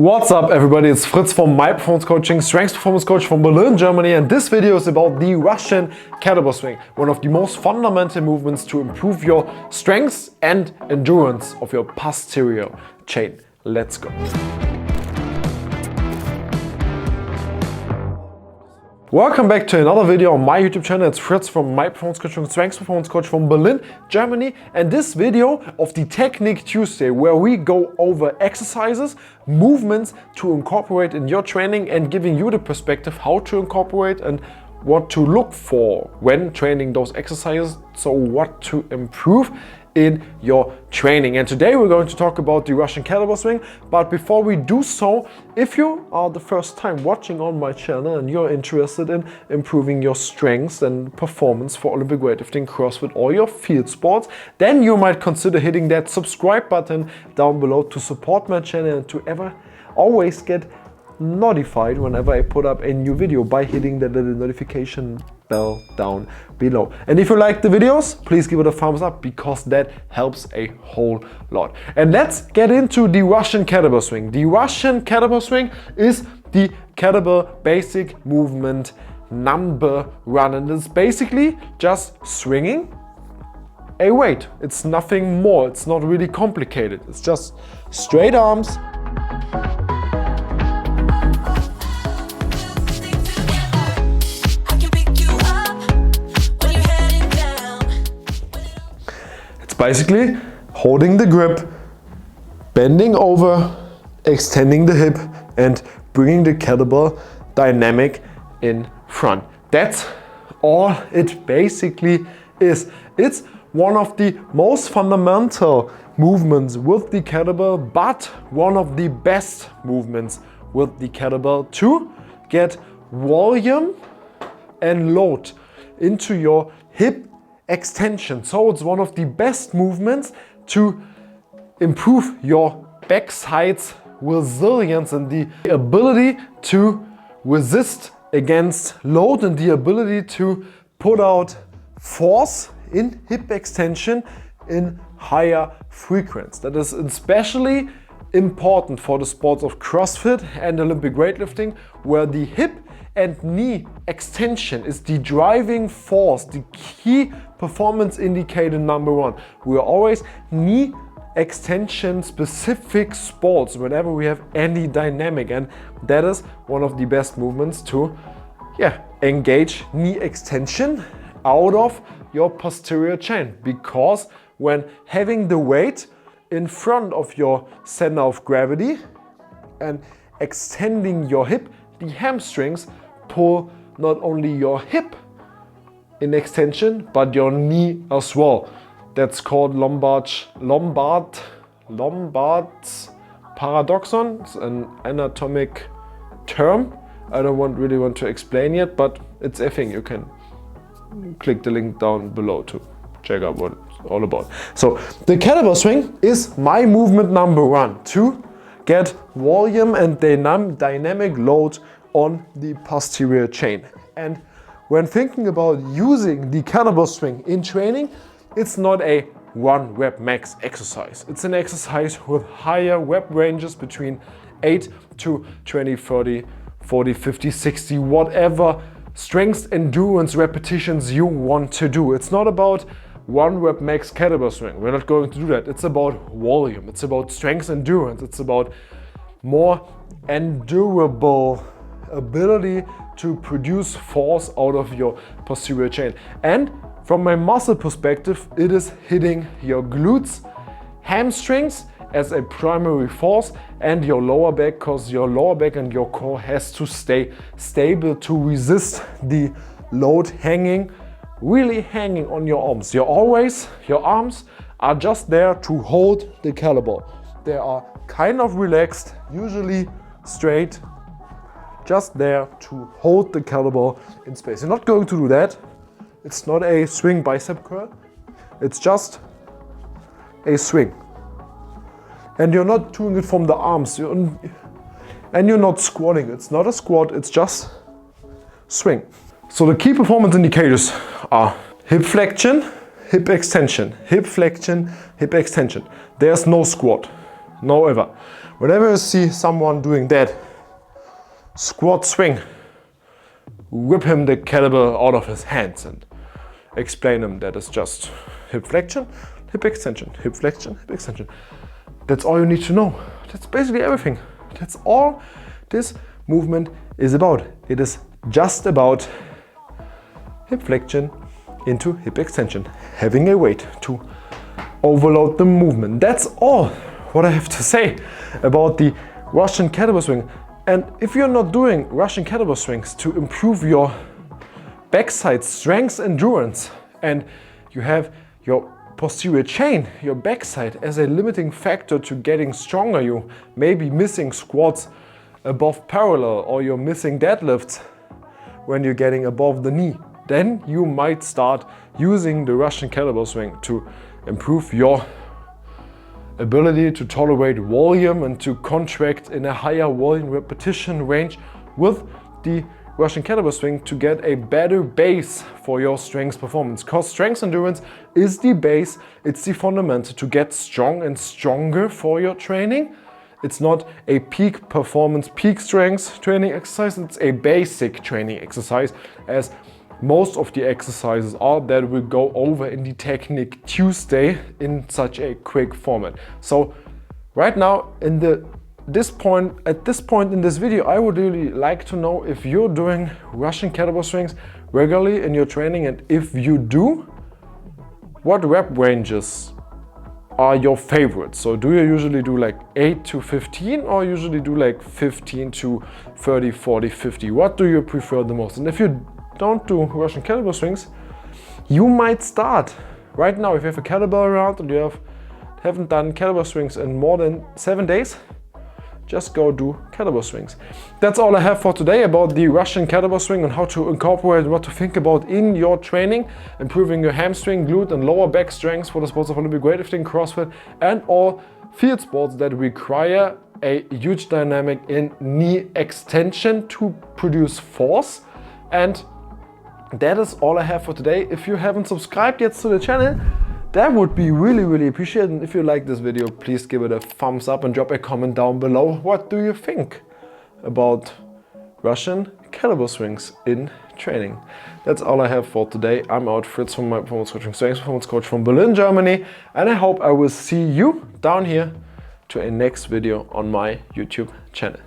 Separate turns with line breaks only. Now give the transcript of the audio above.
What's up everybody, it's Fritz from My Performance Coaching, Strength Performance Coach from Berlin, Germany, and this video is about the Russian Kettlebell Swing, one of the most fundamental movements to improve your strength and endurance of your posterior chain. Let's go. Welcome back to another video on my YouTube channel. It's Fritz from My Performance Coaching, Strength Performance Coach from Berlin, Germany, and this video of the Technique Tuesday, where we go over exercises, movements to incorporate in your training and giving you the perspective how to incorporate and what to look for when training those exercises, so what to improve in your training. And today we're going to talk about the Russian Kettlebell Swing. But before we do so, if you are the first time watching on my channel and you're interested in improving your strengths and performance for Olympic weightlifting, CrossFit or your field sports, then you might consider hitting that subscribe button down below to support my channel and to always get notified whenever I put up a new video by hitting the little notification bell down below. And if you like the videos, please give it a thumbs up because that helps a whole lot. And let's get into the Russian Kettlebell Swing. The Russian Kettlebell Swing is the kettlebell basic movement number one, and it's basically just swinging a weight. It's nothing more. It's not really complicated. It's just straight arms. Basically holding the grip, bending over, extending the hip and bringing the kettlebell dynamic in front. That's all it basically is. It's one of the most fundamental movements with the kettlebell, but one of the best movements with the kettlebell to get volume and load into your hip extension. So it's one of the best movements to improve your backside's resilience and the ability to resist against load and the ability to put out force in hip extension in higher frequency. That is especially important for the sports of CrossFit and Olympic weightlifting, where the hip and knee extension is the driving force, the key performance indicator number one. We are always knee extension specific sports whenever we have any dynamic, and that is one of the best movements to engage knee extension out of your posterior chain, because when having the weight in front of your center of gravity and extending your hip, the hamstrings pull not only your hip in extension but your knee as well. That's called Lombard's paradoxon. It's an anatomic term I don't really want to explain yet, but it's a thing. You can click the link down below to check out what it's all about. So the kettlebell swing is my movement number one to get volume and dynamic load on the posterior chain. And when thinking about using the kettlebell swing in training, it's not a one rep max exercise. It's an exercise with higher rep ranges between 8 to 20, 30, 40, 50, 60, whatever strength endurance repetitions you want to do. It's not about one rep max kettlebell swing. We're not going to do that. It's about volume. It's about strength endurance. It's about more endurable ability to produce force out of your posterior chain. And from my muscle perspective, it is hitting your glutes, hamstrings as a primary force, and your lower back, because your lower back and your core has to stay stable to resist the load really hanging on your arms. Your arms are just there to hold the kettlebell. They are kind of relaxed, usually straight, just there to hold the kettlebell in space. You're not going to do that. It's not a swing bicep curl. It's just a swing. And you're not doing it from the arms. And you're not squatting. It's not a squat, it's just swing. So the key performance indicators are hip flexion, hip extension, hip flexion, hip extension. There's no squat. No ever. Whenever you see someone doing that squat swing, whip him the kettlebell out of his hands and explain him that it's just hip flexion, hip extension, hip flexion, hip extension. That's all you need to know. That's basically everything. That's all this movement is about. It is just about hip flexion into hip extension, having a weight to overload the movement. That's all what I have to say about the Russian kettlebell swing. And if you're not doing Russian kettlebell swings to improve your backside strength endurance, and you have your posterior chain, your backside, as a limiting factor to getting stronger, you may be missing squats above parallel, or you're missing deadlifts when you're getting above the knee, then you might start using the Russian kettlebell swing to improve your ability to tolerate volume and to contract in a higher volume repetition range with the Russian kettlebell swing to get a better base for your strength performance. Because strength endurance is the base, it's the fundamental to get strong and stronger for your training. It's not a peak performance, peak strength training exercise, it's a basic training exercise, as most of the exercises are that will go over in the Technique Tuesday in such a quick format. So right now at this point in this video, I would really like to know if you're doing Russian kettlebell swings regularly in your training, and if you do, what rep ranges are your favorites? So do you usually do like 8 to 15, or usually do like 15 to 30, 40, 50? What do you prefer the most? And if you don't do Russian kettlebell swings, you might start right now. If you have a kettlebell around and you haven't done kettlebell swings in more than 7 days, just go do kettlebell swings. That's all I have for today about the Russian kettlebell swing and how to incorporate, what to think about in your training, improving your hamstring, glute and lower back strengths for the sports of Olympic weightlifting, CrossFit and all field sports that require a huge dynamic in knee extension to produce force. And that is all I have for today. If you haven't subscribed yet to the channel, that would be really appreciated. And if you like this video, please give it a thumbs up and drop a comment down below. What do you think about Russian kettlebell swings in training? That's all I have for today. I'm out, Fritz from my performance coaching, strength performance coach from Berlin, Germany. And I hope I will see you down here to a next video on my YouTube channel.